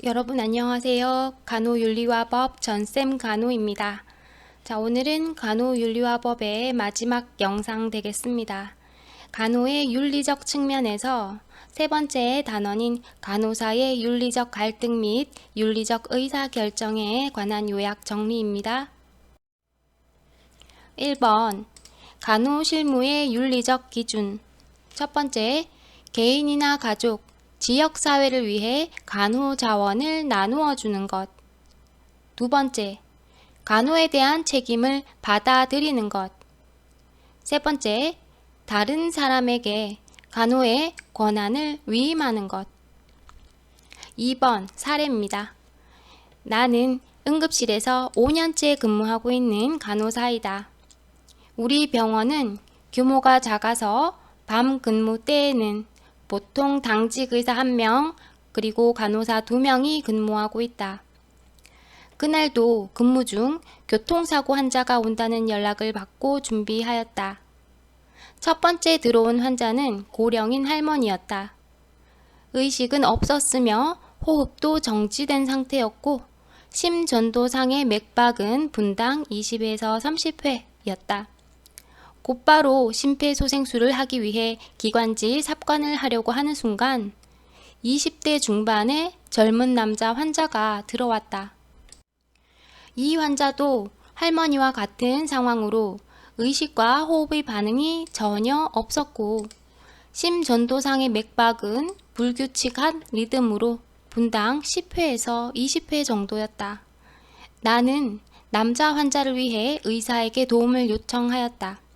여러분 안녕하세요. 간호윤리화법 전쌤 간호입니다. 자, 오늘은 간호윤리화법의 마지막 영상 되겠습니다. 간호의 윤리적 측면에서 세 번째 단원인 간호사의 윤리적 갈등 및 윤리적 의사결정에 관한 요약 정리입니다. 1번 간호 실무의 윤리적 기준. 첫 번째, 개인이나 가족, 지역사회를 위해 간호 자원을 나누어 주는 것. 두 번째, 간호에 대한 책임을 받아들이는 것. 세 번째, 다른 사람에게 간호의 권한을 위임하는 것. 2번 사례입니다. 나는 응급실에서 5년째 근무하고 있는 간호사이다. 우리 병원은 규모가 작아서 밤 근무 때에는 보통 당직 의사 1명 그리고 간호사 2명이 근무하고 있다. 그날도 근무 중 교통사고 환자가 온다는 연락을 받고 준비하였다. 첫 번째 들어온 환자는 고령인 할머니였다. 의식은 없었으며 호흡도 정지된 상태였고 심전도상의 맥박은 분당 20에서 30회였다. 곧바로 심폐소생술을 하기 위해 기관지 삽관을 하려고 하는 순간 20대 중반의 젊은 남자 환자가 들어왔다. 이 환자도 할머니와 같은 상황으로 의식과 호흡의 반응이 전혀 없었고 심전도상의 맥박은 불규칙한 리듬으로 분당 10회에서 20회 정도였다. 나는 남자 환자를 위해 의사에게 도움을 요청하였다.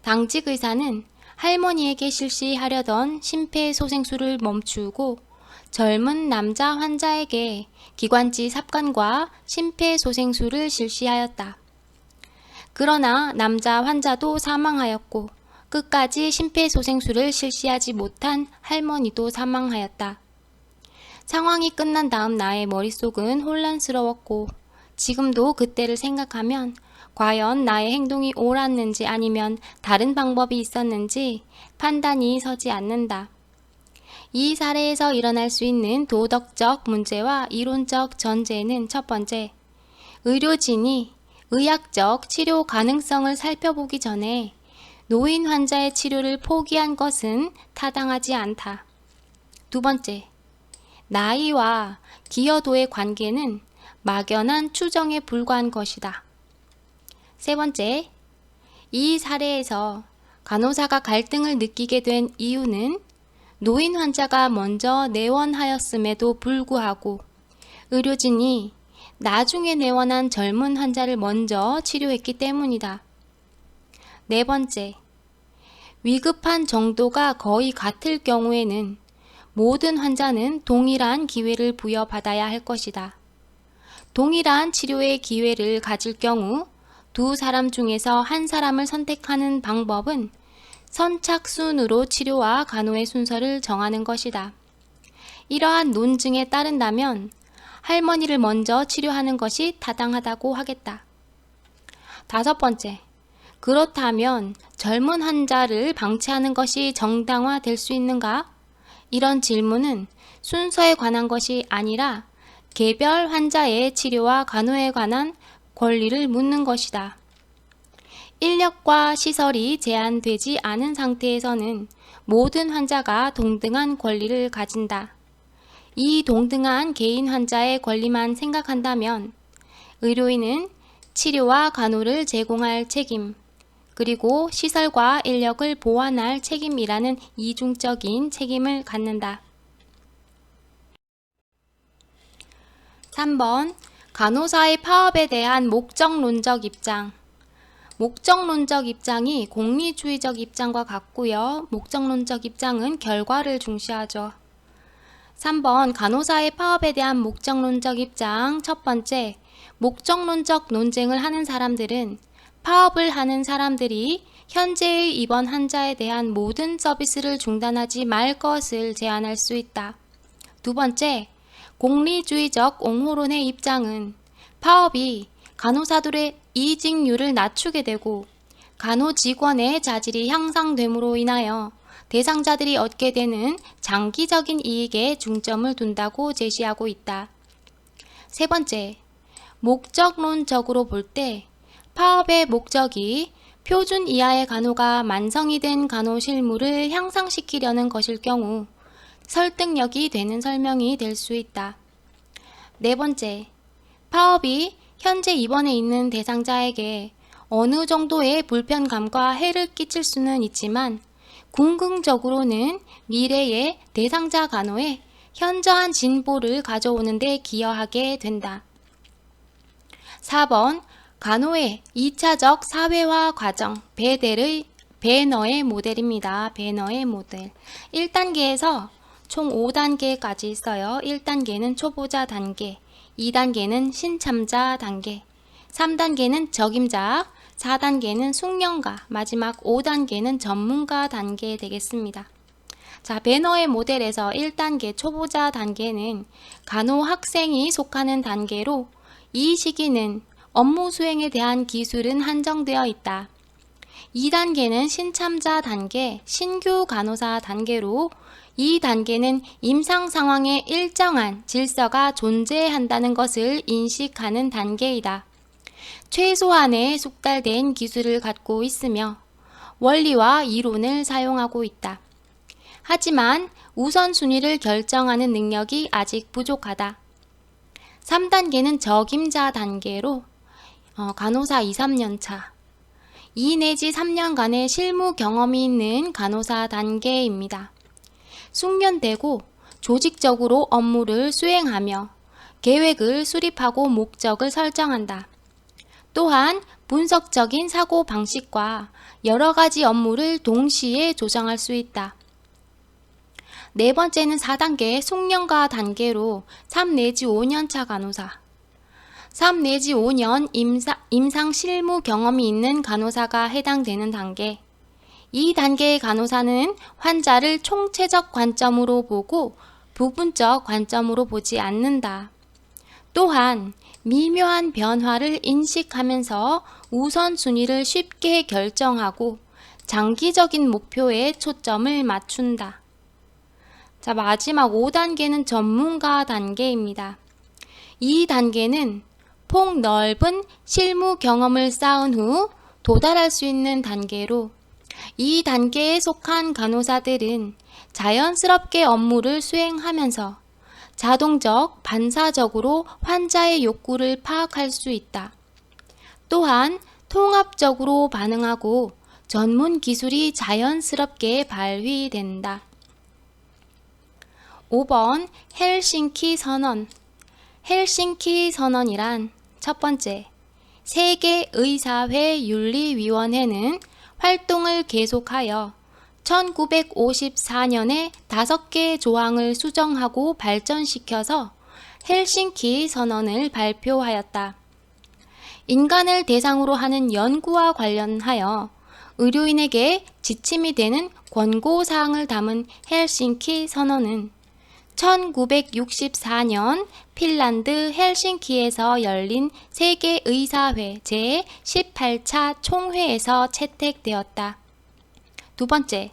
당직 의사는 할머니에게 실시하려던 심폐소생술을 멈추고 젊은 남자 환자에게 기관지 삽관과 심폐소생술을 실시하였다. 그러나 남자 환자도 사망하였고 끝까지 심폐소생술을 실시하지 못한 할머니도 사망하였다. 상황이 끝난 다음 나의 머릿속은 혼란스러웠고 지금도 그때를 생각하면 과연 나의 행동이 옳았는지 아니면 다른 방법이 있었는지 판단이 서지 않는다. 이 사례에서 일어날 수 있는 도덕적 문제와 이론적 전제는 첫 번째, 의료진이 의학적 치료 가능성을 살펴보기 전에 노인 환자의 치료를 포기한 것은 타당하지 않다. 두 번째, 나이와 기여도의 관계는 막연한 추정에 불과한 것이다. 세 번째, 이 사례에서 간호사가 갈등을 느끼게 된 이유는 노인 환자가 먼저 내원하였음에도 불구하고 의료진이 나중에 내원한 젊은 환자를 먼저 치료했기 때문이다. 네 번째, 위급한 정도가 거의 같을 경우에는 모든 환자는 동일한 기회를 부여받아야 할 것이다. 동일한 치료의 기회를 가질 경우 두 사람 중에서 한 사람을 선택하는 방법은 선착순으로 치료와 간호의 순서를 정하는 것이다. 이러한 논증에 따른다면 할머니를 먼저 치료하는 것이 타당하다고 하겠다. 다섯 번째, 그렇다면 젊은 환자를 방치하는 것이 정당화될 수 있는가? 이런 질문은 순서에 관한 것이 아니라 개별 환자의 치료와 간호에 관한 권리를 묻는 것이다. 인력과 시설이 제한되지 않은 상태에서는 모든 환자가 동등한 권리를 가진다. 이 동등한 개인 환자의 권리만 생각한다면 의료인은 치료와 간호를 제공할 책임, 그리고 시설과 인력을 보완할 책임이라는 이중적인 책임을 갖는다. 3번 간호사의 파업에 대한 목적론적 입장. 목적론적 입장이 공리주의적 입장과 같고요. 목적론적 입장은 결과를 중시하죠. 3번 간호사의 파업에 대한 목적론적 입장. 첫 번째, 목적론적 논쟁을 하는 사람들은 파업을 하는 사람들이 현재의 입원 환자에 대한 모든 서비스를 중단하지 말 것을 제안할 수 있다. 두 번째, 공리주의적 옹호론의 입장은 파업이 간호사들의 이직률을 낮추게 되고 간호 직원의 자질이 향상됨으로 인하여 대상자들이 얻게 되는 장기적인 이익에 중점을 둔다고 제시하고 있다. 세 번째, 목적론적으로 볼 때 파업의 목적이 표준 이하의 간호가 만성이 된 간호 실무를 향상시키려는 것일 경우 설득력이 되는 설명이 될 수 있다. 네 번째, 파업이 현재 입원해 있는 대상자에게 어느 정도의 불편감과 해를 끼칠 수는 있지만 궁극적으로는 미래의 대상자 간호에 현저한 진보를 가져오는 데 기여하게 된다. 4번, 간호의 2차적 사회화 과정, 배너의 모델입니다. 배너의 모델. 1단계에서 총 5단계까지 있어요. 1단계는 초보자 단계, 2단계는 신참자 단계, 3단계는 적임자, 4단계는 숙련가, 마지막 5단계는 전문가 단계 되겠습니다. 자, 배너의 모델에서 1단계 초보자 단계는 간호 학생이 속하는 단계로 이 시기는 업무 수행에 대한 기술은 한정되어 있다. 2단계는 신참자 단계, 신규 간호사 단계로 이 단계는 임상 상황에 일정한 질서가 존재한다는 것을 인식하는 단계이다. 최소한의 숙달된 기술을 갖고 있으며 원리와 이론을 사용하고 있다. 하지만 우선순위를 결정하는 능력이 아직 부족하다. 3단계는 적임자 단계로 간호사 2, 3년차, 2 내지 3년간의 실무 경험이 있는 간호사 단계입니다. 숙련되고 조직적으로 업무를 수행하며 계획을 수립하고 목적을 설정한다. 또한 분석적인 사고 방식과 여러 가지 업무를 동시에 조정할 수 있다. 네 번째는 4단계 숙련가 단계로 3 내지 5년차 간호사, 3 내지 5년 임상 실무 경험이 있는 간호사가 해당되는 단계. 이 단계의 간호사는 환자를 총체적 관점으로 보고 부분적 관점으로 보지 않는다. 또한 미묘한 변화를 인식하면서 우선순위를 쉽게 결정하고 장기적인 목표에 초점을 맞춘다. 자, 마지막 5단계는 전문가 단계입니다. 이 단계는 폭넓은 실무 경험을 쌓은 후 도달할 수 있는 단계로 이 단계에 속한 간호사들은 자연스럽게 업무를 수행하면서 자동적, 반사적으로 환자의 욕구를 파악할 수 있다. 또한 통합적으로 반응하고 전문 기술이 자연스럽게 발휘된다. 5번 헬싱키 선언. 헬싱키 선언이란 첫 번째, 세계의사회 윤리위원회는 활동을 계속하여 1954년에 5개의 조항을 수정하고 발전시켜서 헬싱키 선언을 발표하였다. 인간을 대상으로 하는 연구와 관련하여 의료인에게 지침이 되는 권고사항을 담은 헬싱키 선언은 1964년 핀란드 헬싱키에서 열린 세계의사회 제18차 총회에서 채택되었다. 두 번째,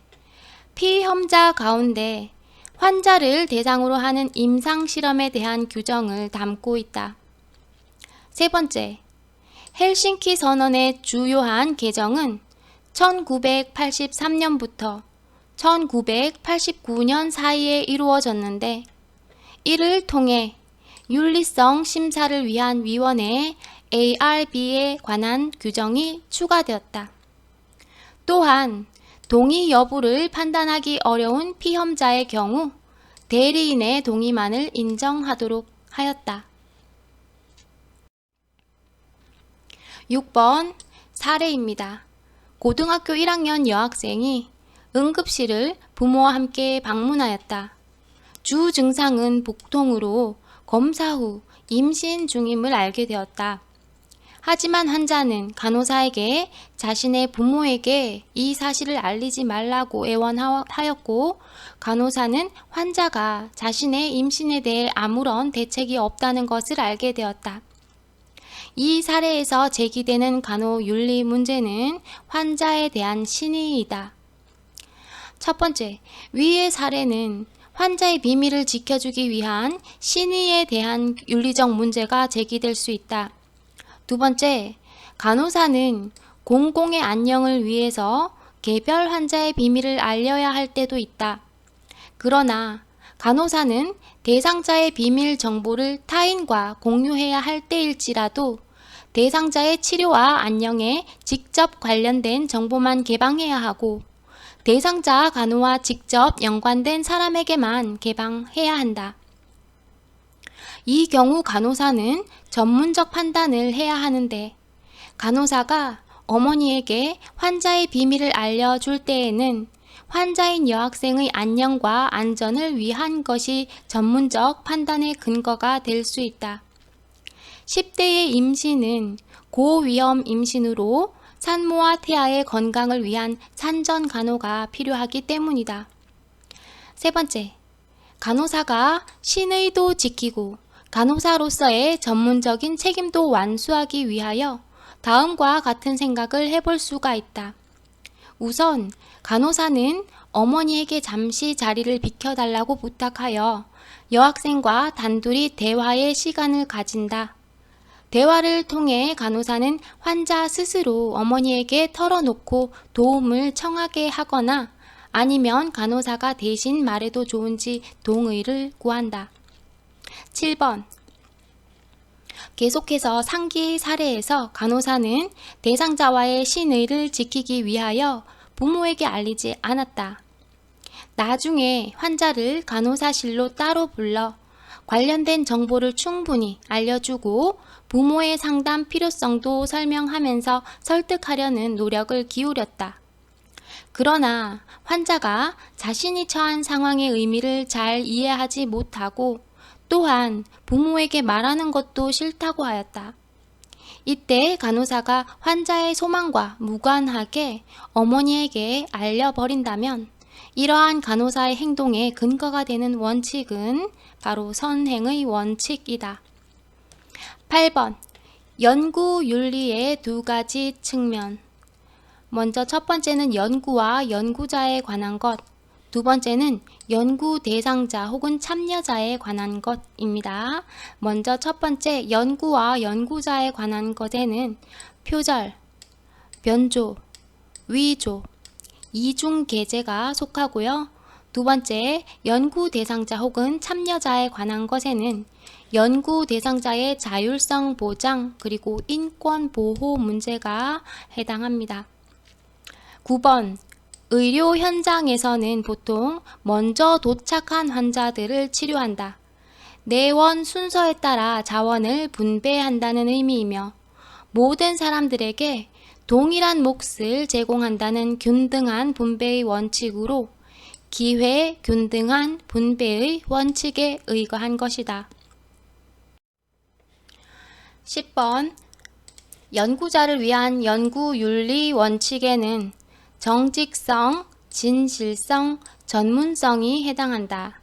피험자 가운데 환자를 대상으로 하는 임상실험에 대한 규정을 담고 있다. 세 번째, 헬싱키 선언의 주요한 개정은 1983년부터 1989년 사이에 이루어졌는데 이를 통해 윤리성 심사를 위한 위원회 ARB에 관한 규정이 추가되었다. 또한 동의 여부를 판단하기 어려운 피험자의 경우 대리인의 동의만을 인정하도록 하였다. 6번 사례입니다. 고등학교 1학년 여학생이 응급실을 부모와 함께 방문하였다. 주 증상은 복통으로 검사 후 임신 중임을 알게 되었다. 하지만 환자는 간호사에게 자신의 부모에게 이 사실을 알리지 말라고 애원하였고 간호사는 환자가 자신의 임신에 대해 아무런 대책이 없다는 것을 알게 되었다. 이 사례에서 제기되는 간호윤리 문제는 환자에 대한 신의이다. 첫 번째, 위의 사례는 환자의 비밀을 지켜주기 위한 신의에 대한 윤리적 문제가 제기될 수 있다. 두 번째, 간호사는 공공의 안녕을 위해서 개별 환자의 비밀을 알려야 할 때도 있다. 그러나 간호사는 대상자의 비밀 정보를 타인과 공유해야 할 때일지라도 대상자의 치료와 안녕에 직접 관련된 정보만 개방해야 하고 대상자 간호와 직접 연관된 사람에게만 개방해야 한다. 이 경우 간호사는 전문적 판단을 해야 하는데 간호사가 어머니에게 환자의 비밀을 알려줄 때에는 환자인 여학생의 안녕과 안전을 위한 것이 전문적 판단의 근거가 될 수 있다. 10대의 임신은 고위험 임신으로 산모와 태아의 건강을 위한 산전 간호가 필요하기 때문이다. 세 번째, 간호사가 신의도 지키고 간호사로서의 전문적인 책임도 완수하기 위하여 다음과 같은 생각을 해볼 수가 있다. 우선 간호사는 어머니에게 잠시 자리를 비켜달라고 부탁하여 여학생과 단둘이 대화의 시간을 가진다. 대화를 통해 간호사는 환자 스스로 어머니에게 털어놓고 도움을 청하게 하거나 아니면 간호사가 대신 말해도 좋은지 동의를 구한다. 7번. 계속해서 상기 사례에서 간호사는 대상자와의 신의를 지키기 위하여 부모에게 알리지 않았다. 나중에 환자를 간호사실로 따로 불러 관련된 정보를 충분히 알려주고 부모의 상담 필요성도 설명하면서 설득하려는 노력을 기울였다. 그러나 환자가 자신이 처한 상황의 의미를 잘 이해하지 못하고 또한 부모에게 말하는 것도 싫다고 하였다. 이때 간호사가 환자의 소망과 무관하게 어머니에게 알려버린다면 이러한 간호사의 행동의 근거가 되는 원칙은 바로 선행의 원칙이다. 8번. 연구윤리의 두 가지 측면. 먼저 첫 번째는 연구와 연구자에 관한 것, 두 번째는 연구 대상자 혹은 참여자에 관한 것입니다. 먼저 첫 번째 연구와 연구자에 관한 것에는 표절, 변조, 위조, 이중계제가 속하고요. 두 번째 연구 대상자 혹은 참여자에 관한 것에는 연구 대상자의 자율성 보장 그리고 인권 보호 문제가 해당합니다. 9번. 의료 현장에서는 보통 먼저 도착한 환자들을 치료한다. 내원 순서에 따라 자원을 분배한다는 의미이며 모든 사람들에게 동일한 몫을 제공한다는 균등한 분배의 원칙으로 기회 균등한 분배의 원칙에 의거한 것이다. 10번. 연구자를 위한 연구윤리 원칙에는 정직성, 진실성, 전문성이 해당한다.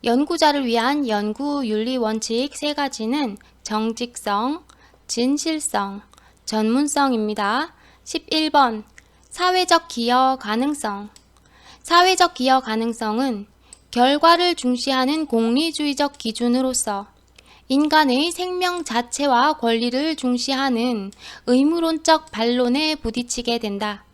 연구자를 위한 연구윤리 원칙 세 가지는 정직성, 진실성, 전문성입니다. 11번. 사회적 기여 가능성. 사회적 기여 가능성은 결과를 중시하는 공리주의적 기준으로서 인간의 생명 자체와 권리를 중시하는 의무론적 반론에 부딪히게 된다.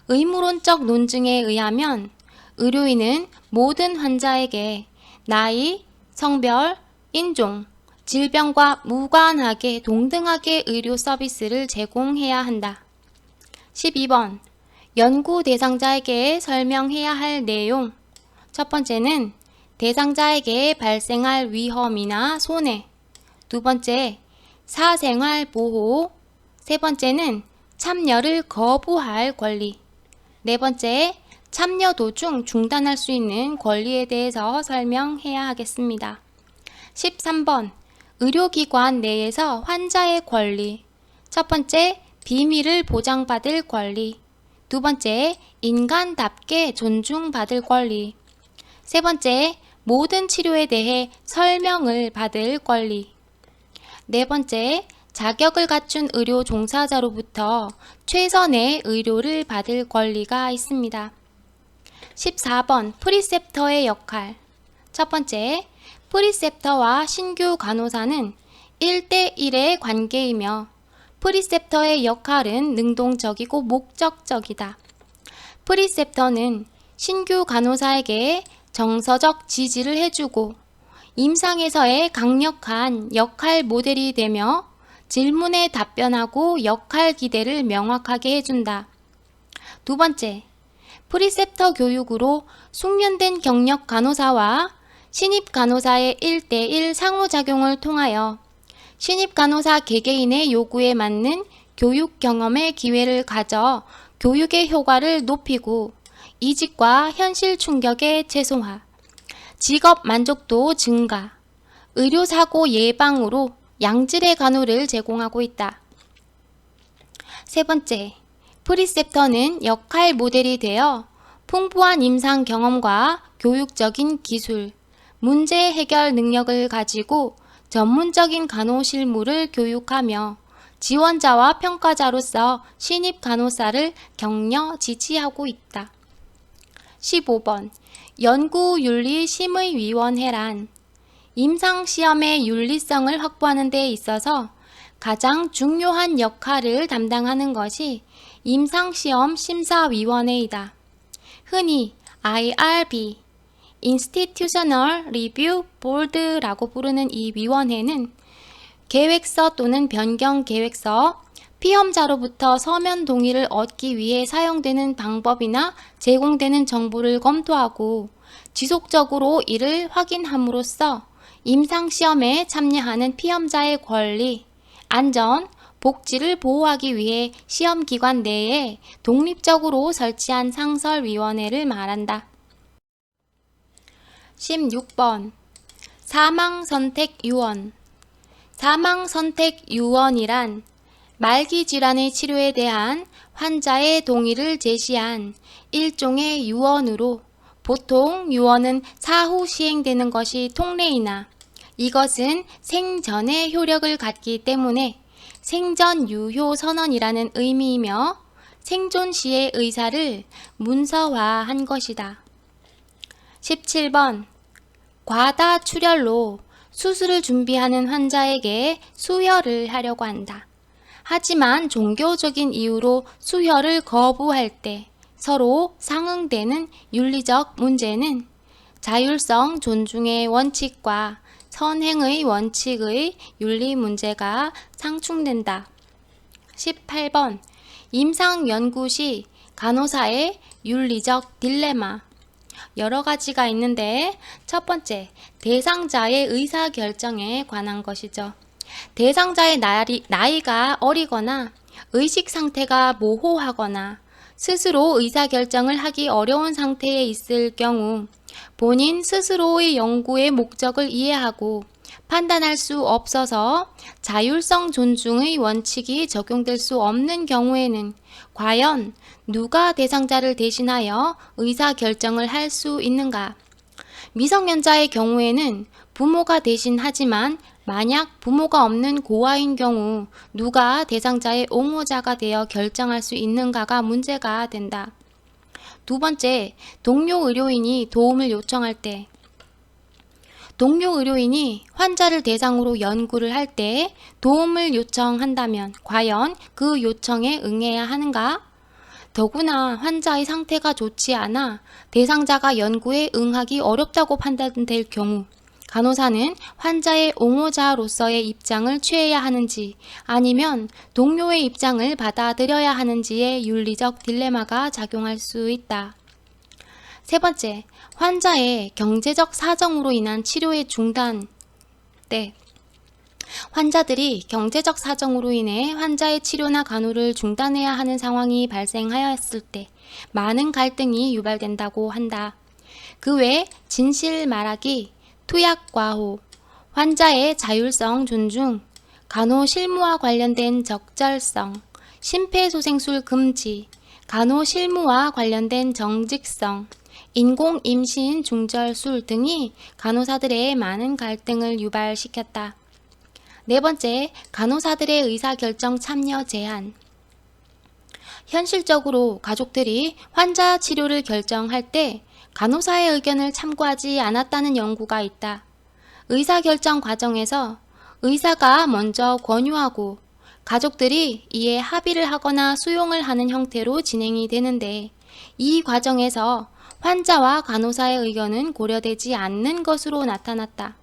의무론적 논증에 의하면 의료인은 모든 환자에게 나이, 성별, 인종, 질병과 무관하게 동등하게 의료 서비스를 제공해야 한다. 12번. 연구 대상자에게 설명해야 할 내용. 첫 번째는 대상자에게 발생할 위험이나 손해. 두 번째, 사생활 보호. 세 번째는 참여를 거부할 권리. 네 번째, 참여 도중 중단할 수 있는 권리에 대해서 설명해야 하겠습니다. 13번. 의료기관 내에서 환자의 권리. 첫 번째, 비밀을 보장받을 권리. 두 번째, 인간답게 존중받을 권리. 세 번째, 모든 치료에 대해 설명을 받을 권리. 네 번째, 자격을 갖춘 의료 종사자로부터 최선의 의료를 받을 권리가 있습니다. 14번 프리셉터의 역할. 첫 번째, 프리셉터와 신규 간호사는 1대1의 관계이며 프리셉터의 역할은 능동적이고 목적적이다. 프리셉터는 신규 간호사에게 정서적 지지를 해주고 임상에서의 강력한 역할 모델이 되며 질문에 답변하고 역할 기대를 명확하게 해준다. 두 번째, 프리셉터 교육으로 숙련된 경력 간호사와 신입 간호사의 1대1 상호작용을 통하여 신입 간호사 개개인의 요구에 맞는 교육 경험의 기회를 가져 교육의 효과를 높이고 이직과 현실 충격의 최소화, 직업 만족도 증가, 의료사고 예방으로 양질의 간호를 제공하고 있다. 세 번째, 프리셉터는 역할 모델이 되어 풍부한 임상 경험과 교육적인 기술, 문제 해결 능력을 가지고 전문적인 간호 실무를 교육하며 지원자와 평가자로서 신입 간호사를 격려 지지하고 있다. 15번 연구윤리심의위원회란 임상시험의 윤리성을 확보하는 데 있어서 가장 중요한 역할을 담당하는 것이 임상시험 심사위원회이다. 흔히 IRB, Institutional Review Board라고 부르는 이 위원회는 계획서 또는 변경 계획서, 피험자로부터 서면 동의를 얻기 위해 사용되는 방법이나 제공되는 정보를 검토하고 지속적으로 이를 확인함으로써 임상시험에 참여하는 피험자의 권리, 안전, 복지를 보호하기 위해 시험기관 내에 독립적으로 설치한 상설위원회를 말한다. 16번 사망선택유언. 사망선택유언이란 말기질환의 치료에 대한 환자의 동의를 제시한 일종의 유언으로 보통 유언은 사후 시행되는 것이 통례이나 이것은 생전에 효력을 갖기 때문에 생전 유효 선언이라는 의미이며 생존 시의 의사를 문서화한 것이다. 17번 과다출혈로 수술을 준비하는 환자에게 수혈을 하려고 한다. 하지만 종교적인 이유로 수혈을 거부할 때 서로 상응되는 윤리적 문제는 자율성 존중의 원칙과 선행의 원칙의 윤리 문제가 상충된다. 18번 임상연구 시 간호사의 윤리적 딜레마. 여러 가지가 있는데 첫 번째, 대상자의 의사결정에 관한 것이죠. 대상자의 나이가 어리거나 의식 상태가 모호하거나 스스로 의사결정을 하기 어려운 상태에 있을 경우 본인 스스로의 연구의 목적을 이해하고 판단할 수 없어서 자율성 존중의 원칙이 적용될 수 없는 경우에는 과연 누가 대상자를 대신하여 의사결정을 할 수 있는가? 미성년자의 경우에는 부모가 대신하지만 만약 부모가 없는 고아인 경우 누가 대상자의 옹호자가 되어 결정할 수 있는가가 문제가 된다. 두 번째, 동료 의료인이 도움을 요청할 때 동료 의료인이 환자를 대상으로 연구를 할 때 도움을 요청한다면 과연 그 요청에 응해야 하는가? 더구나 환자의 상태가 좋지 않아 대상자가 연구에 응하기 어렵다고 판단될 경우 간호사는 환자의 옹호자로서의 입장을 취해야 하는지 아니면 동료의 입장을 받아들여야 하는지의 윤리적 딜레마가 작용할 수 있다. 세 번째, 환자의 경제적 사정으로 인한 치료의 중단 때 환자들이 경제적 사정으로 인해 환자의 치료나 간호를 중단해야 하는 상황이 발생하였을 때 많은 갈등이 유발된다고 한다. 그 외 진실 말하기, 투약 과호, 환자의 자율성 존중, 간호 실무와 관련된 적절성, 심폐소생술 금지, 간호 실무와 관련된 정직성, 인공 임신 중절술 등이 간호사들의 많은 갈등을 유발시켰다. 네 번째, 간호사들의 의사결정 참여 제한. 현실적으로 가족들이 환자 치료를 결정할 때 간호사의 의견을 참고하지 않았다는 연구가 있다. 의사결정 과정에서 의사가 먼저 권유하고 가족들이 이에 합의를 하거나 수용을 하는 형태로 진행이 되는데 이 과정에서 환자와 간호사의 의견은 고려되지 않는 것으로 나타났다.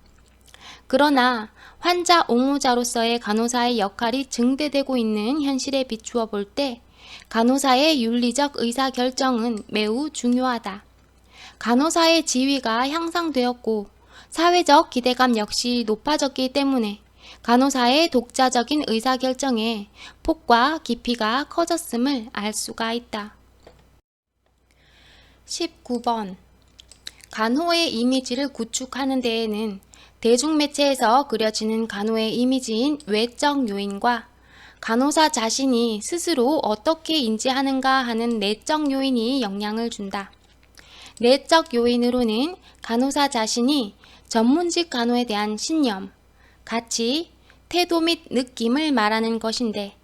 그러나 환자 옹호자로서의 간호사의 역할이 증대되고 있는 현실에 비추어 볼 때 간호사의 윤리적 의사결정은 매우 중요하다. 간호사의 지위가 향상되었고 사회적 기대감 역시 높아졌기 때문에 간호사의 독자적인 의사결정에 폭과 깊이가 커졌음을 알 수가 있다. 19번. 간호의 이미지를 구축하는 데에는 대중매체에서 그려지는 간호의 이미지인 외적 요인과 간호사 자신이 스스로 어떻게 인지하는가 하는 내적 요인이 영향을 준다. 내적 요인으로는 간호사 자신이 전문직 간호에 대한 신념, 가치, 태도 및 느낌을 말하는 것인데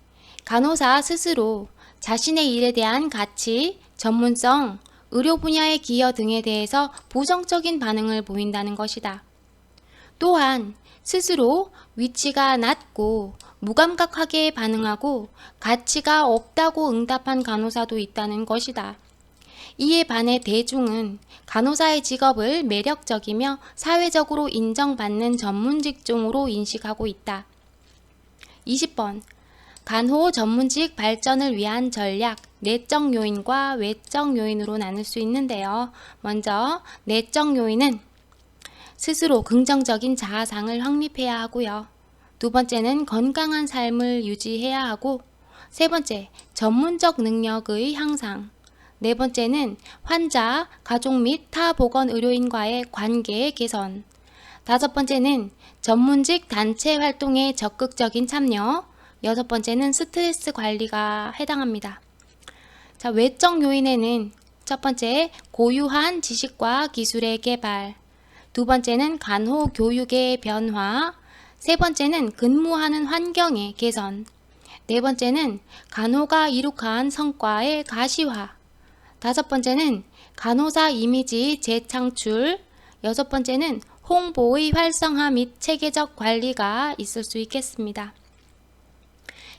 간호사 스스로 자신의 일에 대한 가치, 전문성, 의료 분야의 기여 등에 대해서 부정적인 반응을 보인다는 것이다. 또한 스스로 위치가 낮고 무감각하게 반응하고 가치가 없다고 응답한 간호사도 있다는 것이다. 이에 반해 대중은 간호사의 직업을 매력적이며 사회적으로 인정받는 전문 직종으로 인식하고 있다. 20번. 간호 전문직 발전을 위한 전략, 내적 요인과 외적 요인으로 나눌 수 있는데요. 먼저 내적 요인은 스스로 긍정적인 자아상을 확립해야 하고요. 두 번째는 건강한 삶을 유지해야 하고, 세 번째, 전문적 능력의 향상, 네 번째는 환자, 가족 및 타 보건 의료인과의 관계 개선, 다섯 번째는 전문직 단체 활동에 적극적인 참여, 여섯 번째는 스트레스 관리가 해당합니다. 자, 외적 요인에는 첫 번째, 고유한 지식과 기술의 개발, 두 번째는 간호 교육의 변화, 세 번째는 근무하는 환경의 개선, 네 번째는 간호가 이룩한 성과의 가시화, 다섯 번째는 간호사 이미지 재창출, 여섯 번째는 홍보의 활성화 및 체계적 관리가 있을 수 있겠습니다.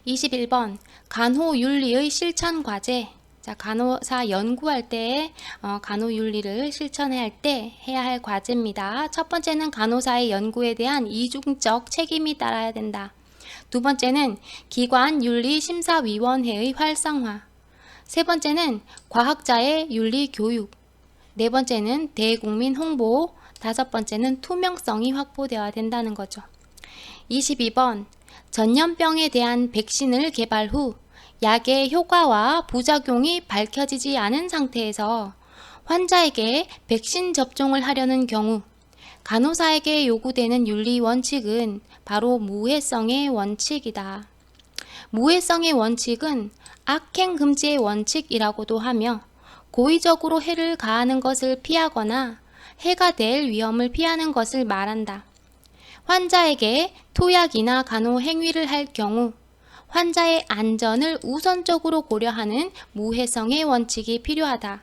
21번 간호윤리의 실천 과제. 자, 간호사 연구할 때 간호윤리를 실천할 때 해야 할 과제입니다. 첫 번째는 간호사의 연구에 대한 이중적 책임이 따라야 된다. 두 번째는 기관윤리심사위원회의 활성화, 세 번째는 과학자의 윤리 교육, 네 번째는 대국민 홍보, 다섯 번째는 투명성이 확보되어야 된다는 거죠. 22번 전염병에 대한 백신을 개발 후 약의 효과와 부작용이 밝혀지지 않은 상태에서 환자에게 백신 접종을 하려는 경우 간호사에게 요구되는 윤리 원칙은 바로 무해성의 원칙이다. 무해성의 원칙은 악행 금지의 원칙이라고도 하며 고의적으로 해를 가하는 것을 피하거나 해가 될 위험을 피하는 것을 말한다. 환자에게 투약이나 간호 행위를 할 경우 환자의 안전을 우선적으로 고려하는 무해성의 원칙이 필요하다.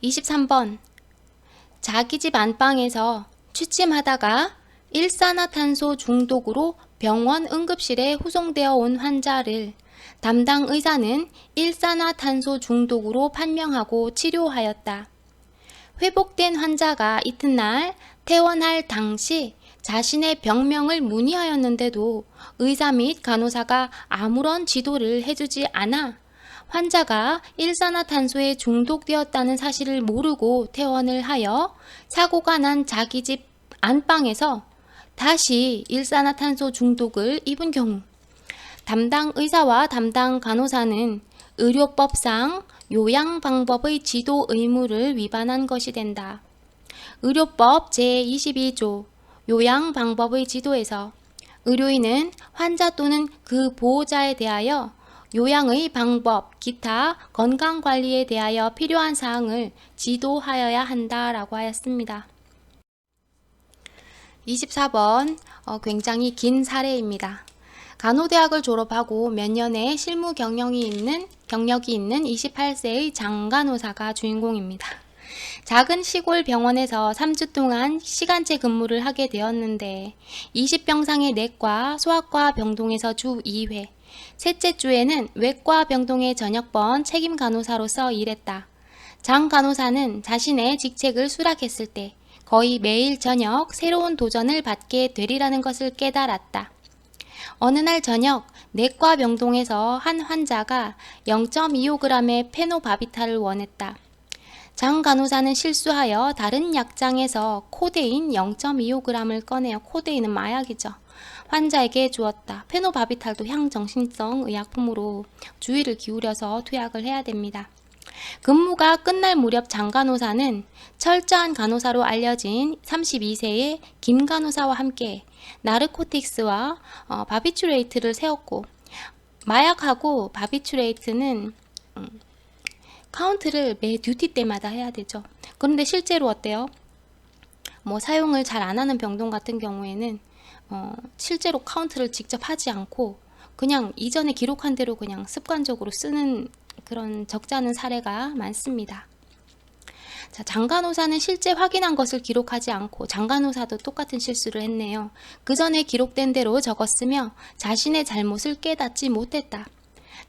23번 자기 집 안방에서 취침하다가 일산화탄소 중독으로 병원 응급실에 후송되어 온 환자를 담당 의사는 일산화탄소 중독으로 판명하고 치료하였다. 회복된 환자가 이튿날 퇴원할 당시 자신의 병명을 문의하였는데도 의사 및 간호사가 아무런 지도를 해주지 않아 환자가 일산화탄소에 중독되었다는 사실을 모르고 퇴원을 하여 사고가 난 자기 집 안방에서 다시 일산화탄소 중독을 입은 경우 담당 의사와 담당 간호사는 의료법상 요양 방법의 지도 의무를 위반한 것이 된다. 의료법 제22조 요양 방법의 지도에서 의료인은 환자 또는 그 보호자에 대하여 요양의 방법, 기타 건강관리에 대하여 필요한 사항을 지도하여야 한다라고 하였습니다. 24번 굉장히 긴 사례입니다. 간호대학을 졸업하고 몇 년의 실무 경력이 있는 28세의 장간호사가 주인공입니다. 작은 시골 병원에서 3주 동안 시간제 근무를 하게 되었는데 20병상의 내과, 소아과 병동에서 주 2회, 셋째 주에는 외과 병동의 저녁번 책임 간호사로서 일했다. 장 간호사는 자신의 직책을 수락했을 때 거의 매일 저녁 새로운 도전을 받게 되리라는 것을 깨달았다. 어느 날 저녁 내과 병동에서 한 환자가 0.25g의 페노바비탈을 원했다. 장 간호사는 실수하여 다른 약장에서 코데인 0.25g을 꺼내어, 코데인은 마약이죠, 환자에게 주었다. 페노바비탈도 향정신성 의약품으로 주의를 기울여서 투약을 해야 됩니다. 근무가 끝날 무렵 장 간호사는 철저한 간호사로 알려진 32세의 김 간호사와 함께 나르코틱스와 바비츄레이트를 세웠고, 마약하고 바비츄레이트는 카운트를 매 듀티 때마다 해야 되죠. 그런데 실제로 어때요? 사용을 잘 안 하는 병동 같은 경우에는 실제로 카운트를 직접 하지 않고 그냥 이전에 기록한 대로 그냥 습관적으로 쓰는 그런 적잖은 사례가 많습니다. 자, 장간호사는 실제 확인한 것을 기록하지 않고, 장간호사도 똑같은 실수를 했네요. 그 전에 기록된 대로 적었으며 자신의 잘못을 깨닫지 못했다.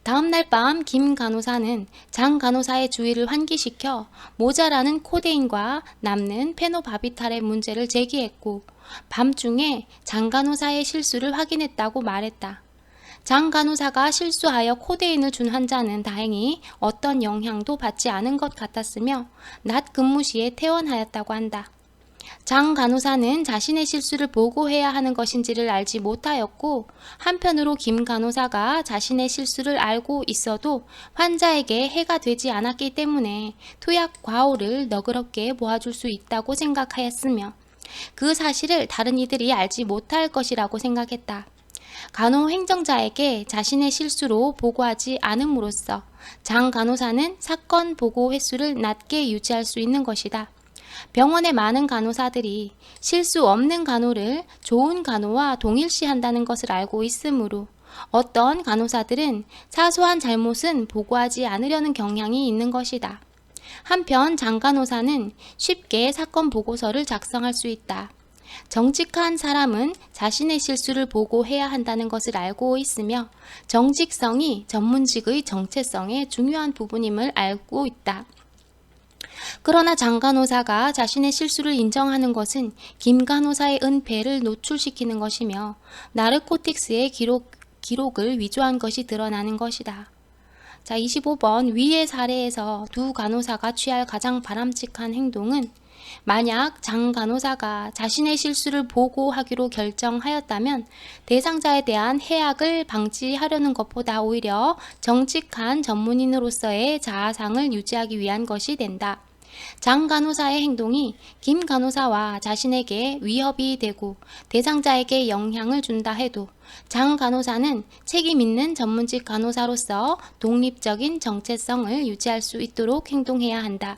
다음날 밤 김 간호사는 장 간호사의 주의를 환기시켜 모자라는 코데인과 남는 페노바비탈의 문제를 제기했고, 밤중에 장 간호사의 실수를 확인했다고 말했다. 장 간호사가 실수하여 코데인을 준 환자는 다행히 어떤 영향도 받지 않은 것 같았으며 낮 근무 시에 퇴원하였다고 한다. 장 간호사는 자신의 실수를 보고해야 하는 것인지를 알지 못하였고, 한편으로 김 간호사가 자신의 실수를 알고 있어도 환자에게 해가 되지 않았기 때문에 투약 과오를 너그럽게 모아줄 수 있다고 생각하였으며 그 사실을 다른 이들이 알지 못할 것이라고 생각했다. 간호행정자에게 자신의 실수로 보고하지 않음으로써 장 간호사는 사건 보고 횟수를 낮게 유지할 수 있는 것이다. 병원의 많은 간호사들이 실수 없는 간호를 좋은 간호와 동일시한다는 것을 알고 있으므로 어떤 간호사들은 사소한 잘못은 보고하지 않으려는 경향이 있는 것이다. 한편 장 간호사는 쉽게 사건 보고서를 작성할 수 있다. 정직한 사람은 자신의 실수를 보고해야 한다는 것을 알고 있으며 정직성이 전문직의 정체성의 중요한 부분임을 알고 있다. 그러나 장 간호사가 자신의 실수를 인정하는 것은 김 간호사의 은폐를 노출시키는 것이며 나르코틱스의 기록을 위조한 것이 드러나는 것이다. 자, 25번 위의 사례에서 두 간호사가 취할 가장 바람직한 행동은, 만약 장 간호사가 자신의 실수를 보고하기로 결정하였다면 대상자에 대한 해악을 방지하려는 것보다 오히려 정직한 전문인으로서의 자아상을 유지하기 위한 것이 된다. 장 간호사의 행동이 김 간호사와 자신에게 위협이 되고 대상자에게 영향을 준다 해도 장 간호사는 책임 있는 전문직 간호사로서 독립적인 정체성을 유지할 수 있도록 행동해야 한다.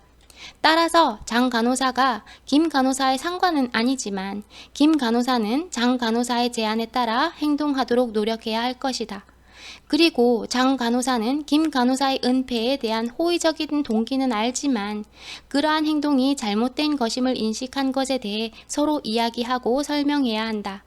따라서 장 간호사가 김 간호사의 상관은 아니지만 김 간호사는 장 간호사의 제안에 따라 행동하도록 노력해야 할 것이다. 그리고 장 간호사는 김 간호사의 은폐에 대한 호의적인 동기는 알지만 그러한 행동이 잘못된 것임을 인식한 것에 대해 서로 이야기하고 설명해야 한다.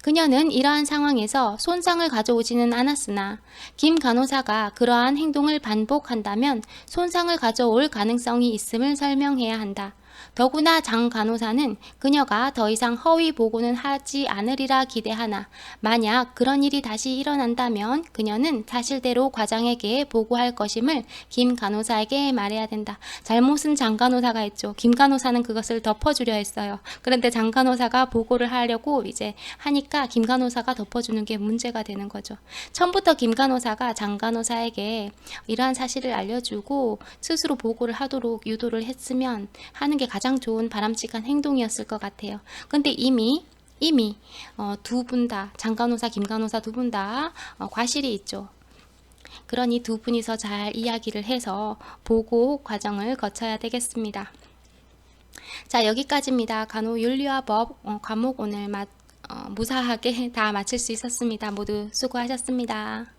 그녀는 이러한 상황에서 손상을 가져오지는 않았으나 김 간호사가 그러한 행동을 반복한다면 손상을 가져올 가능성이 있음을 설명해야 한다. 더구나 장 간호사는 그녀가 더 이상 허위 보고는 하지 않으리라 기대하나 만약 그런 일이 다시 일어난다면 그녀는 사실대로 과장에게 보고할 것임을 김 간호사에게 말해야 된다. 잘못은 장 간호사가 했죠. 김 간호사는 그것을 덮어주려 했어요. 그런데 장 간호사가 보고를 하려고 이제 하니까 김 간호사가 덮어주는 게 문제가 되는 거죠. 처음부터 김 간호사가 장 간호사에게 이러한 사실을 알려주고 스스로 보고를 하도록 유도를 했으면 하는 게 가장 좋은 바람직한 행동이었을 것 같아요. 근데 이미 두 분 다, 장 간호사, 김 간호사 두 분 다 과실이 있죠. 그러니 두 분이서 잘 이야기를 해서 보고 과정을 거쳐야 되겠습니다. 자, 여기까지입니다. 간호윤리화법 과목 오늘 무사하게 다 마칠 수 있었습니다. 모두 수고하셨습니다.